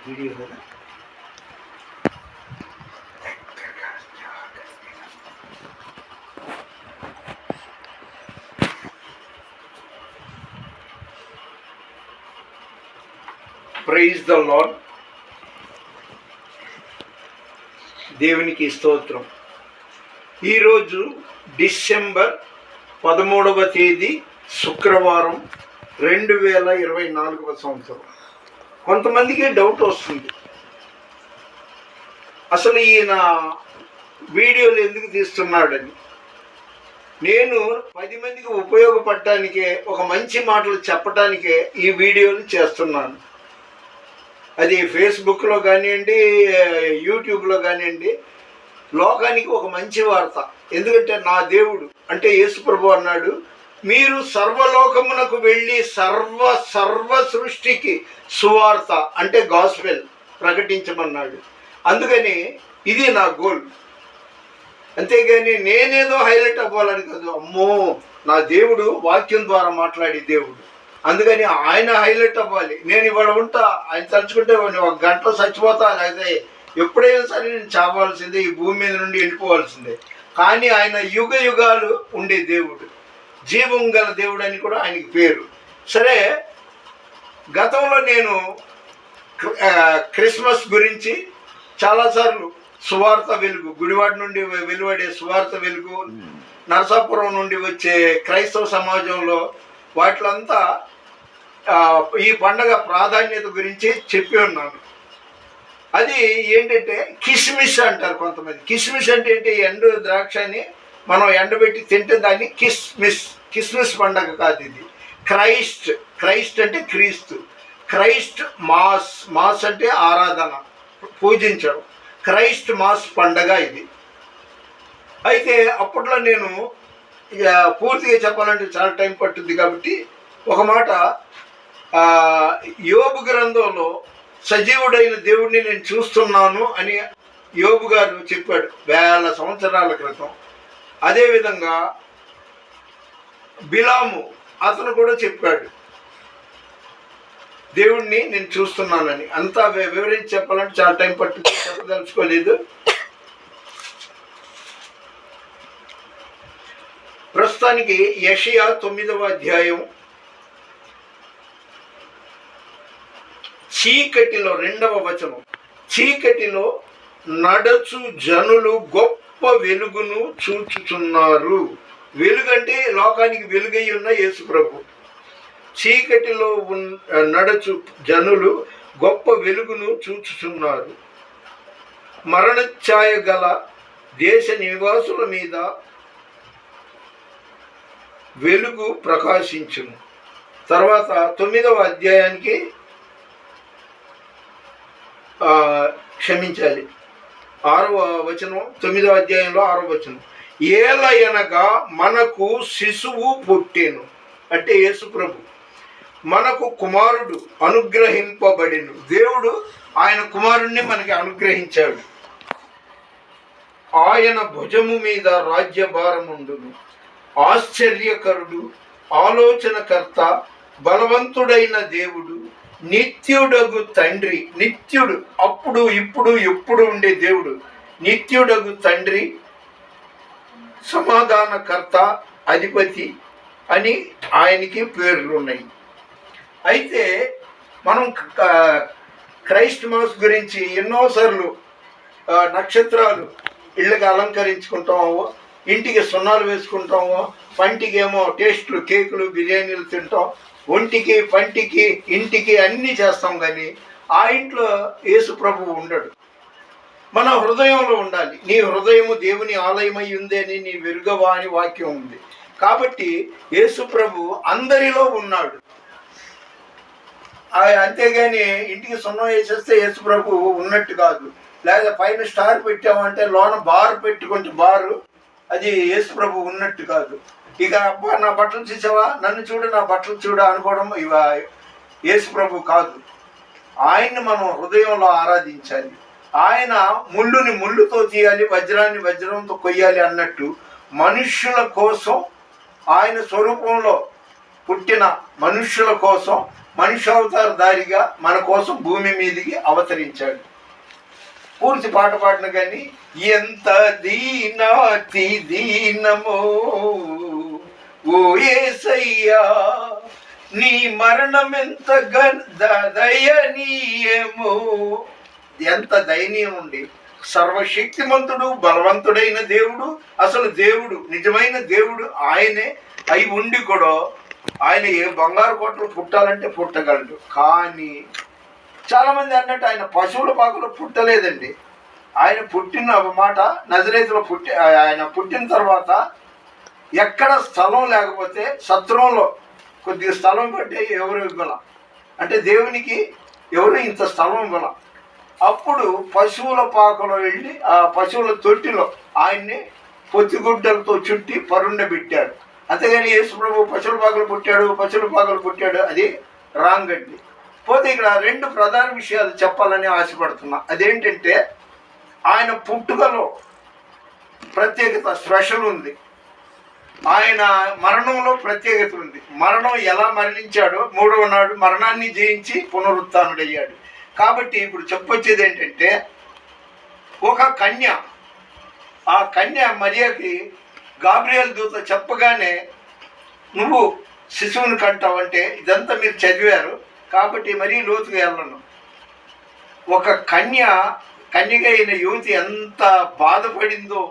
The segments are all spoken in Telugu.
వీడియో కదా. Praise the Lord. దేవునికి స్తోత్రం. ఈరోజు డిసెంబర్ 13వ తేదీ శుక్రవారం 2024వ సంవత్సరం. కొంతమందికి డౌట్ వస్తుంది, అసలు ఈయన వీడియోలు ఎందుకు తీస్తున్నాడని. నేను 10 మందికి ఉపయోగపడటానికే, ఒక మంచి మాటలు చెప్పటానికే ఈ వీడియోలు చేస్తున్నాను. అది ఫేస్బుక్లో కానివ్వండి, యూట్యూబ్లో కానివ్వండి, లోకానికి ఒక మంచి వార్త. ఎందుకంటే నా దేవుడు అంటే యేసుప్రభు అన్నాడు, మీరు సర్వలోకమునకు వెళ్ళి సర్వ సృష్టికి సువార్త అంటే గాస్పెల్ ప్రకటించమన్నాడు. అందుకని ఇది నా గోల్. అంతేగాని నేనేదో హైలైట్ అవ్వాలని కాదు. అమ్మో, నా దేవుడు వాక్యం ద్వారా మాట్లాడే దేవుడు, అందుకని ఆయన హైలైట్ అవ్వాలి. నేను ఇవాళ ఉంటా, ఆయన తలుచుకుంటే 1 గంటలో చచ్చిపోతా, లేకపోతే ఎప్పుడైనా సరే నేను చావాల్సిందే, ఈ భూమి మీద నుండి వెళ్ళిపోవాల్సిందే. కానీ ఆయన యుగ యుగాలు ఉండే దేవుడు, జీవం గల దేవుడు అని కూడా ఆయనకి పేరు. సరే, గతంలో నేను క్రిస్మస్ గురించి చాలాసార్లు సువార్త వెలుగు, గుడివాడ నుండి వెలువడే సువార్త వెలుగు, నరసాపురం నుండి వచ్చే క్రైస్తవ సమాజంలో వాటిలంతా ఈ పండగ ప్రాధాన్యత గురించి చెప్పి ఉన్నాను. అది ఏంటంటే కిస్మిస్ అంటారు కొంతమంది. కిస్మిస్ అంటే ఏంటి? ఎండు ద్రాక్షని మనం ఎండబెట్టి తింటే దాన్ని కిస్మిస్ పండగ కాదు ఇది. క్రైస్ట్ అంటే క్రీస్తు. క్రైస్ట్ మాస్ అంటే ఆరాధన, పూజించడం. క్రైస్ట్ మాస్ పండగ ఇది. అయితే అప్పట్లో నేను పూర్తిగా చెప్పాలంటే చాలా టైం పట్టుద్ది కాబట్టి ఒక మాట, యోబు గ్రంథంలో సజీవుడైన దేవుడిని నేను చూస్తున్నాను అని యోబు గారు చెప్పాడు 1000 సంవత్సరాల క్రితం. అదేవిధంగా బిలాము అతను కూడా చెప్పాడు, దేవుడిని నేను చూస్తున్నానని. అంతా వివరించి చెప్పాలంటే చాలా టైం పట్టుకు చెప్పదలుచుకోలేదు. ప్రస్తుతానికి యెషయా 9వ అధ్యాయం చీకటిలో 2వ వచనం. చీకటిలో నడచు జనులు గొప్ప వెలుగును చూచుచున్నారు. వెలుగంటే లోకానికి వెలుగై ఉన్న యేసుప్రభు. చీకటిలో నడచు జనులు గొప్ప వెలుగును చూచుచున్నారు. మరణఛాయ గల దేశ నివాసుల మీద వెలుగు ప్రకాశించును. తర్వాత 9వ అధ్యాయానికి క్షమించాలి 6వ వచనం, 9వ అధ్యాయంలో 6వ వచనం. ఏలయనగా మనకు శిశువు పుట్టెను అంటే యేసుప్రభు, మనకు కుమారుడు అనుగ్రహింపబడెను. దేవుడు ఆయన కుమారుణ్ణి మనకి అనుగ్రహించాడు. ఆయన భుజము మీద రాజ్యభారముండును. ఆశ్చర్యకరుడు, ఆలోచనకర్త, బలవంతుడైన దేవుడు, నిత్యుడగు తండ్రి. నిత్యుడు, అప్పుడు ఇప్పుడు ఎప్పుడు ఉండే దేవుడు. నిత్యుడగు తండ్రి, సమాధానకర్త, అధిపతి అని ఆయనకి పేర్లు ఉన్నాయి. అయితే మనం క్రైస్ట్ మాస్ గురించి ఎన్నోసార్లు నక్షత్రాలు ఇళ్ళకి అలంకరించుకుంటాము, ఇంటికి సున్నాలు వేసుకుంటాము, పంటికి ఏమో టేస్ట్లు, కేకులు, బిర్యానీలు తింటాం, ఒంటికి, పంటికి, ఇంటికి అన్నీ చేస్తాం. కానీ ఆ ఇంట్లో యేసు ప్రభువు ఉండడు. మన హృదయంలో ఉండాలి. నీ హృదయము దేవుని ఆలయమై ఉంది అని నీ వెరుగవా అని వాక్యం ఉంది. కాబట్టి యేసు ప్రభు అందరిలో ఉన్నాడు. అంతేగాని ఇంటికి సున్నం వేసేస్తే యేసు ప్రభు ఉన్నట్టు కాదు. లేదా పైన స్టార్ పెట్టామంటే లోన బారు పెట్టుకుంటే బారు, అది యేసు ప్రభు ఉన్నట్టు కాదు. ఇక అబ్బా నా బట్టలు చూసావా, నన్ను చూడు, నా బట్టలు చూడ అనుకోవడం యేసు ప్రభు కాదు. ఆయన్ని మనం హృదయంలో ఆరాధించాలి. ఆయన ముళ్ళుని ముళ్ళుతో తీయాలి, వజ్రాన్ని వజ్రంతో కొయ్యాలి అన్నట్టు మనుష్యుల కోసం ఆయన స్వరూపంలో పుట్టిన మనుష్యుల కోసం మనుష్యావతారధారిగా మన కోసం భూమి మీదికి అవతరించాడు. పూర్తి పాట పాడిన కానీ ఎంత దీనాతి దీనమో ఓ యేసయ్యా, నీ మరణం ఎంత దయనీయమో. ఎంత దయనీయం ఉండి సర్వశక్తిమంతుడు బలవంతుడైన దేవుడు, అసలు దేవుడు నిజమైన దేవుడు ఆయనే అయి ఉండి కూడా ఆయన ఏ బంగారు కోటలు పుట్టాలంటే పుట్టగలడు. కానీ చాలామంది అన్నట్టు ఆయన పశువుల పాకలో పుట్టలేదండి. ఆయన పుట్టిన మాట నజరేతులో ఆయన పుట్టిన తర్వాత ఎక్కడ స్థలం లేకపోతే సత్రంలో కొద్దిగా స్థలం పట్టే ఎవరు ఇవ్వాల అంటే దేవునికి ఎవరు ఇంత స్థలం ఇవ్వాల. అప్పుడు పశువుల పాకలో వెళ్ళి ఆ పశువుల తొట్టిలో ఆయన్ని పొత్తిగుడ్డలతో చుట్టి పరుండబెట్టాడు. అంతేగాని యేసుప్రభు పశువుల పాకలు పుట్టాడు అది రాంగ్ అండి. పోతే ఇక్కడ రెండు ప్రధాన విషయాలు చెప్పాలని ఆశపడుతున్నా. అదేంటంటే ఆయన పుట్టుకలో ప్రత్యేకత స్పెషల్ ఉంది, ఆయన మరణంలో ప్రత్యేకత ఉంది. మరణం ఎలా మరణించాడో మూడవ నాడు మరణాన్ని జయించి పునరుత్థానుడయ్యాడు. కాబట్టి ఇప్పుడు చెప్పొచ్చేది ఏంటంటే ఒక కన్య, ఆ కన్య మరియకి గాబ్రియల్ దూత చెప్పగానే నువ్వు శిశువుని కంటావంటే ఇదంతా మీరు చదివారు కాబట్టి మరీ లోతుగా వెళ్ళను. ఒక కన్యగా అయిన యువతి ఎంత బాధపడిందో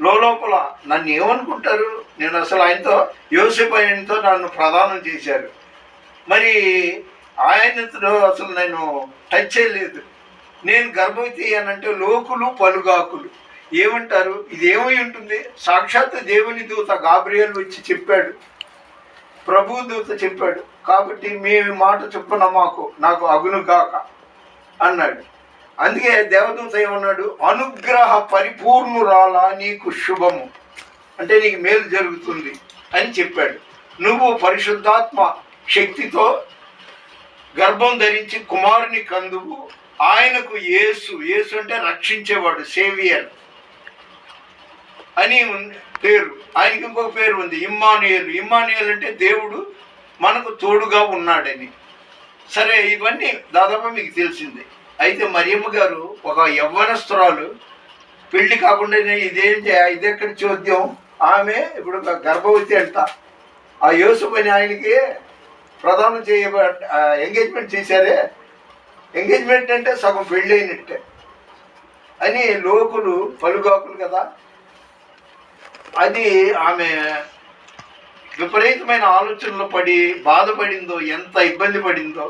లోపల. నన్ను ఏమనుకుంటారు, నేను అసలు ఆయనతో యోసేపు ఆయనతో నన్ను ప్రదానం చేశారు, మరి ఆయనతో అసలు నేను టచ్ చేయలేదు, నేను గర్భవతి అనంటే లోకులు పలుగాకులు ఏమంటారు, ఇది ఏమై ఉంటుంది. సాక్షాత్ దేవుని దూత గాబ్రియల్ వచ్చి చెప్పాడు, ప్రభు దూత చెప్పాడు, కాబట్టి మేము మాట చొప్పున నాకు అగునుగాక అన్నాడు. అందుకే దేవదూత ఏమన్నాడు, అనుగ్రహ పరిపూర్ణురాల నీకు శుభము, అంటే నీకు మేలు జరుగుతుంది అని చెప్పాడు. నువ్వు పరిశుద్ధాత్మ శక్తితో గర్భం ధరించి కుమారుని కందువు, ఆయనకు యేసు అంటే రక్షించేవాడు, సేవియర్ అని పేరు. ఆయనకి ఇంకొక పేరు ఉంది, ఇమ్మానుయేల్ అంటే దేవుడు మనకు తోడుగా ఉన్నాడని. సరే, ఇవన్నీ దాదాపు మీకు తెలిసిందే. అయితే మరియమ్మ గారు ఒక యవ్వనస్తురాలు, పెళ్లి కాకుండా ఇదెక్కడి చోద్యం. ఆమె ఇప్పుడు గర్భవతి అంట. ఆ యోసేపు అని ఆయనకి ప్రదానం ఎంగేజ్మెంట్ చేశారే, ఎంగేజ్మెంట్ అంటే సగం పెళ్ళి అయినట్టే అని లోకులు పలుగాకులు కదా. అది ఆమె విపరీతమైన ఆలోచనలు పడి బాధపడిందో, ఎంత ఇబ్బంది పడిందో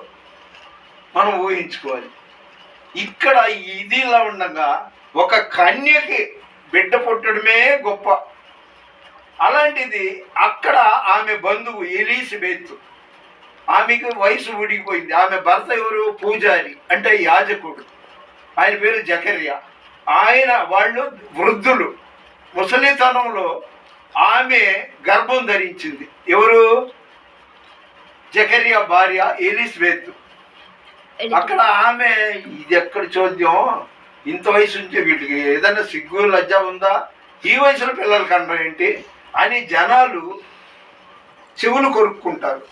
మనం ఊహించుకోవాలి. ఇక్కడ ఇదిలా ఉండగా ఒక కన్యకి బిడ్డ పుట్టడమే గొప్ప. అలాంటిది అక్కడ ఆమె బంధువు ఎలీజబెత్, ఆమెకు వయసు ఊడిపోయింది. ఆమె భర్త ఎవరు, పూజారి అంటే యాజకుడు, ఆయన పేరు జకర్యా. వాళ్ళు వృద్ధులు, ముసలితనంలో ఆమె గర్భం ధరించింది. ఎవరు, జకర్యా భార్య ఎలిజబెత్. అక్కడ ఆమె ఇది ఎక్కడ చోద్యం, ఇంత వయసు నుంచి వీటికి ఏదైనా సిగ్గు లజ్జ ఉందా, ఈ వయసులో పిల్లలు కనడం ఏంటి అని జనాలు చెవులు కొరుక్కుంటారు.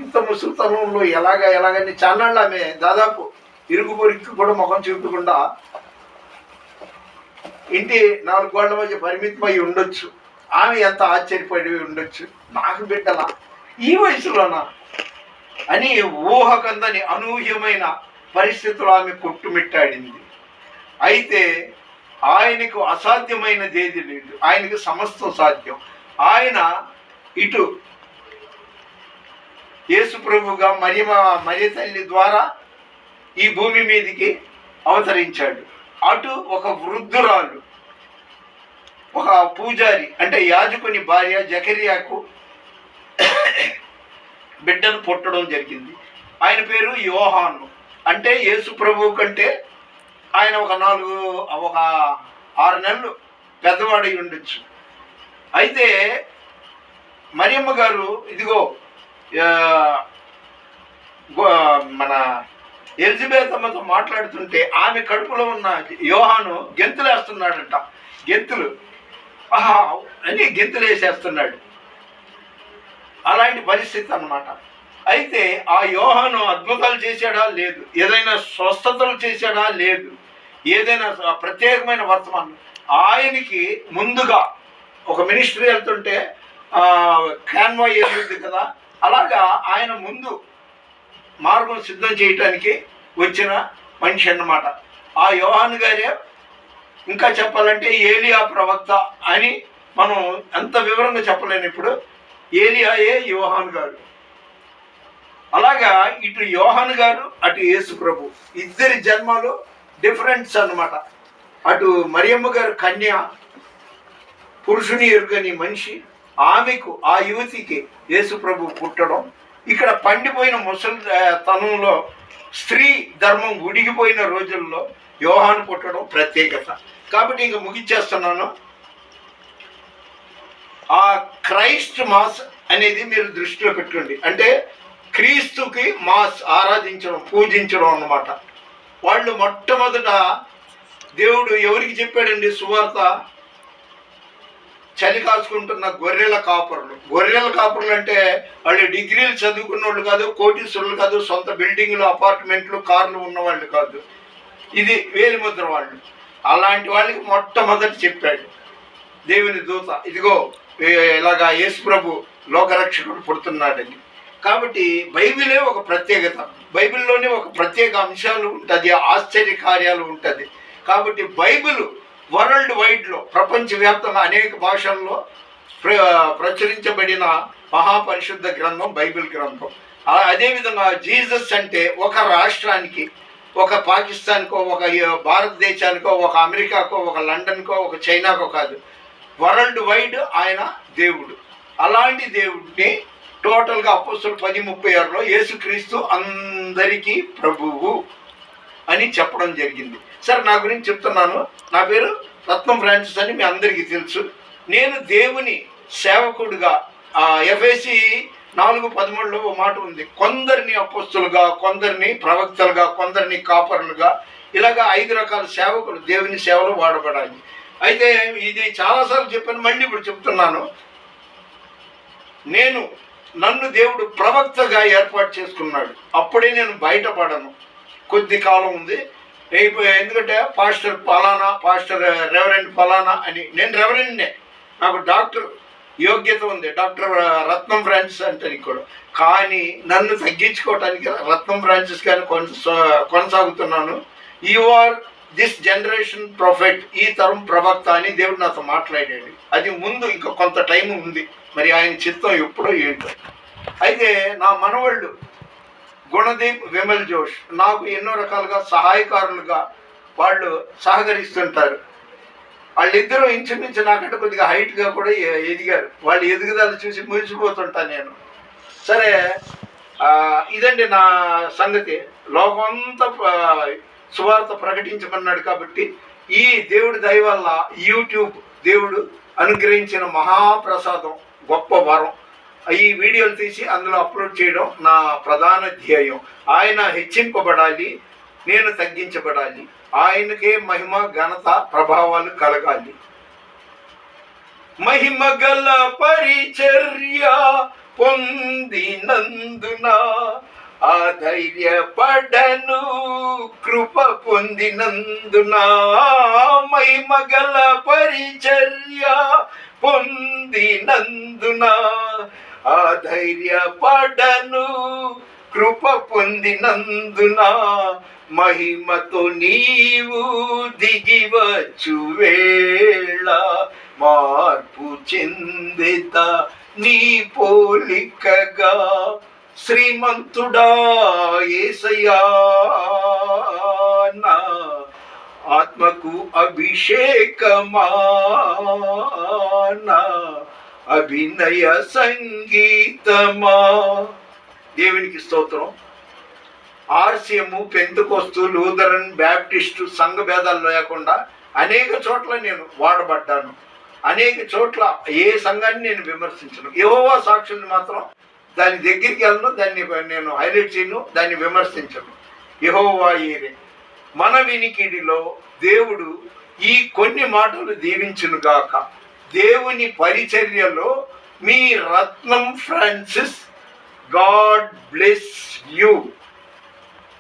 ఇంత ముసలితనంలో ఎలాగని చాలాళ్ళు ఆమె దాదాపు ఇరుగు పొరుక్కి కూడా ముఖం చూపకుండా ఇంటి 4 గోళ్ల మధ్య పరిమితమై ఉండొచ్చు. ఆమె ఎంత ఆశ్చర్యపడి ఉండొచ్చు, నాకు బిడ్డలా ఈ వయసులోనా అని ఊహకందని అనూహ్యమైన పరిస్థితులు ఆమె కొట్టుమిట్టాడింది. అయితే ఆయనకు అసాధ్యమైనది ఏది లేదు, ఆయనకు సమస్తం సాధ్యం. ఆయన ఇటు యేసు ప్రభుగా మరియ తల్లి ద్వారా ఈ భూమి మీదికి అవతరించాడు. అటు ఒక వృద్ధురాలు, ఒక పూజారి అంటే యాజకుని భార్య జకర్యాకు బిడ్డను పుట్టడం జరిగింది. ఆయన పేరు యోహాను. అంటే యేసు ప్రభువు కంటే ఆయన ఒక 6 నెలలు పెద్దవాడై ఉండొచ్చు. అయితే మరియమ్మ గారు ఇదిగో మన ఎలిజబెత్ అమ్మతో మాట్లాడుతుంటే ఆమె కడుపులో ఉన్న యోహాను గెంతులేస్తున్నాడంట. గెంతులు అని గెంతులు వేసేస్తున్నాడు. అలాంటి పరిస్థితి అన్నమాట. అయితే ఆ యోహాను అద్భుతాలు చేశాడా? లేదు. ఏదైనా స్వస్థతలు చేశాడా? లేదు. ఏదైనా ప్రత్యేకమైన వర్తమానం ఆయనకి ముందుగా ఒక మినిస్ట్రీ వెళ్తుంటే క్యాన్వా ఏది కదా, అలాగా ఆయన ముందు మార్గం సిద్ధం చేయటానికి వచ్చిన మనిషి అన్నమాట. ఆ యోహాను గారే ఇంకా చెప్పాలంటే ఏలియా ప్రవక్త అని మనం ఎంత వివరంగా చెప్పలేను. ఇప్పుడు ఏలియాయే యోహాను గారు. అలాగా ఇటు యోహాను గారు, అటు యేసు ప్రభు, ఇద్దరి జన్మలు డిఫరెన్స్ అన్నమాట. అటు మరియమ్మ గారు కన్య, పురుషుని ఎరుగని మనిషి, ఆమెకు ఆ యువతికి యేసు ప్రభు పుట్టడం, ఇక్కడ పండిపోయిన ముసలి తనంలో స్త్రీ ధర్మం ఉడిగిపోయిన రోజుల్లో యోహాను పుట్టడం ప్రత్యేకత. కాబట్టి ఇంక ముగించేస్తున్నాను. ఆ క్రైస్ట్ మాస్ అనేది మీరు దృష్టిలో పెట్టుకోండి. అంటే క్రీస్తుకి మాస్ ఆరాధించడం, పూజించడం అన్నమాట. వాళ్ళు మొట్టమొదట దేవుడు ఎవరికి చెప్పాడండి సువార్త? చలి కాసుకుంటున్న గొర్రెల కాపరులు అంటే వాళ్ళు డిగ్రీలు చదువుకున్న వాళ్ళు కాదు, కోటీశ్వరులు కాదు, సొంత బిల్డింగ్లు, అపార్ట్మెంట్లు, కార్లు ఉన్నవాళ్ళు కాదు. ఇది వేలిముద్ర వాళ్ళు. అలాంటి వాళ్ళకి మొట్టమొదటి చెప్పాడు దేవుని దూత, ఇదిగో ఇలాగా యేసు ప్రభు లోకరక్షకుడు పుడుతున్నాడని. కాబట్టి బైబిలే ఒక ప్రత్యేకత. బైబిల్లోనే ఒక ప్రత్యేక అంశాలు ఉంటుంది, ఆశ్చర్య కార్యాలు ఉంటుంది. కాబట్టి బైబిల్ వరల్డ్ వైడ్లో, ప్రపంచవ్యాప్తంగా అనేక భాషల్లో ప్రచురించబడిన మహాపరిశుద్ధ గ్రంథం బైబిల్ గ్రంథం. అదేవిధంగా జీసస్ అంటే ఒక రాష్ట్రానికి, ఒక పాకిస్తాన్కో, ఒక భారతదేశానికో, ఒక అమెరికాకో, ఒక లండన్కో, ఒక చైనాకో కాదు, వరల్డ్ వైడ్ ఆయన దేవుడు. అలాంటి దేవుడిని టోటల్గా అపోస్తలులు 10:36లో యేసుక్రీస్తు అందరికీ ప్రభువు అని చెప్పడం జరిగింది. సరే, నా గురించి చెప్తున్నాను. నా పేరు రత్నం ఫ్రాన్సిస్ అని మీ అందరికీ తెలుసు. నేను దేవుని సేవకుడిగా ఎఫెసీ 4:13లో ఓ మాట ఉంది, కొందరిని అపోస్తలుగా, కొందరిని ప్రవక్తలుగా, కొందరిని కాపరులుగా, ఇలాగా 5 రకాల సేవకులు దేవుని సేవలో వాడబడాలి. అయితే ఇది చాలాసార్లు చెప్పాను, మళ్ళీ ఇప్పుడు చెప్తున్నాను. నన్ను దేవుడు ప్రవక్తగా ఏర్పాటు చేసుకున్నాడు. అప్పుడే నేను బయటపడను. కొద్ది కాలం ఉంది, ఎందుకంటే పాస్టర్ ఫలానా, పాస్టర్ రెవరెండ్ ఫలానా అని. నేను రెవరెండ్నే, నాకు డాక్టర్ యోగ్యత ఉంది, డాక్టర్ రత్నం ఫ్రాన్సిస్ అంటే కూడా. కానీ నన్ను తగ్గించుకోవటానికి రత్నం ఫ్రాన్సిస్ గారిని కొనసాగుతున్నాను. You are this generation prophet, ఈ తరం ప్రవక్త అని దేవుడు నాతో మాట్లాడాడు. అది ముందు ఇంకా కొంత టైం ఉంది, మరి ఆయన చిత్తం ఎప్పుడో ఏంటో. అయితే నా మనవళ్ళు గుణదీప్, విమల్ జోష్ నాకు ఎన్నో రకాలుగా సహాయకారులుగా వాళ్ళు సహకరిస్తుంటారు. వాళ్ళిద్దరూ ఇంచుమించు నాకంటే కొద్దిగా హైట్గా కూడా ఎదిగారు. వాళ్ళ ఎదుగుదల చూసి మురిసిపోతుంటాను నేను. సరే, ఇదండి నా సంగతి. లోకమంతా సువార్త ప్రకటించమన్నాడు. కాబట్టి ఈ దేవుడి దయ వల్ల యూట్యూబ్ దేవుడు అనుగ్రహించిన మహాప్రసాదం, గొప్ప వరం. ఈ వీడియోలు తీసి అందులో అప్లోడ్ చేయడం నా ప్రధాన ధ్యేయం. ఆయన హెచ్చింపబడాలి, నేను తగ్గించబడాలి. ఆయనకే మహిమ, ఘనత, ప్రభావాలు కలగాలి. మహిమ గల పరిచర్య పొందినందున ఆధైర్యపడను, కృప పొందినందున. మహిమ గల పరిచర్య పొందినందున ఆధైర్యపడను, కృప పొందినందున. మహిమతో నీవు దిగివచ్చు వేళ, మార్పు చెందేత నీ పోలికగా. శ్రీమంతుడా యేసయ్యా, నా ఆత్మకు అభిషేకమా, నా అభినయ సంగీతమా. దేవునికి స్తోత్రం. ఆర్సిఎం, పెంతెకోస్తు, లూథరన్, బ్యాప్టిస్టు సంఘ భేదాలు లేకుండా అనేక చోట్ల నేను వాడబడ్డాను. అనేక చోట్ల ఏ సంఘాన్ని నేను విమర్శించను. యెహోవా సాక్షుల్ని మాత్రం దాని దగ్గరికి వెళ్ళను, దాన్ని నేను హైలైట్ చేయను, దాన్ని విమర్శించను. యెహోవా ఈరే. మన వినికిడిలో దేవుడు ఈ కొన్ని మాటలు దీవించునుగాక. దేవుని పరిచర్యలో మీ రత్నం ఫ్రాన్సిస్. God bless you.